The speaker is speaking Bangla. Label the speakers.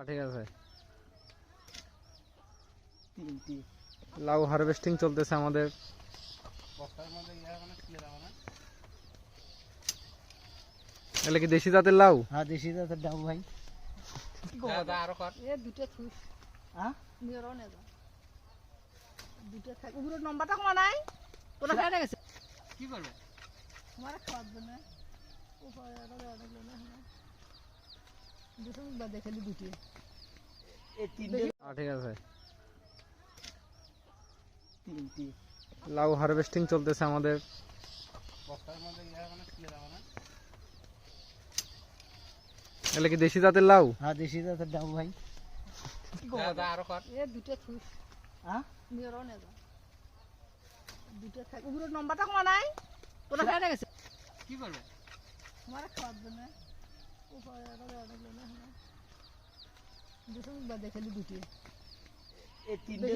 Speaker 1: ঠিক আছে।
Speaker 2: তিনটি
Speaker 1: লাউ হারভেস্টিং চলতেছে আমাদের। এগুলো কি দেশি জাতের লাউ?
Speaker 2: হ্যাঁ দেশি জাতের লাউ ভাই।
Speaker 3: দুটো থুস
Speaker 2: হ্যাঁ
Speaker 3: দুটো থাকে উপরে নম্বরটা কমা নাই ওটা খাই গেছে
Speaker 2: কি করবে?
Speaker 3: আমার খাওয়ার জন্য দুটো বাদে খালি দুটি
Speaker 2: এই তিনটে
Speaker 1: ঠিক আছে।
Speaker 2: তিনটি
Speaker 1: লাউ হারভেস্টিং চলতেছে আমাদের। এগুলো কি দেশি জাতের লাউ?
Speaker 2: হ্যাঁ দেশি জাতের লাউ ভাই।
Speaker 3: দুটো থুস
Speaker 2: হ্যাঁ
Speaker 3: দুটো থাকে উপরে নম্বরটা কমা নাই ওটা খাই গেছে
Speaker 2: কি করবে?
Speaker 3: আমার খাওয়ার জন্য দুটো বাদে খালি দুটি
Speaker 2: এই তিনটে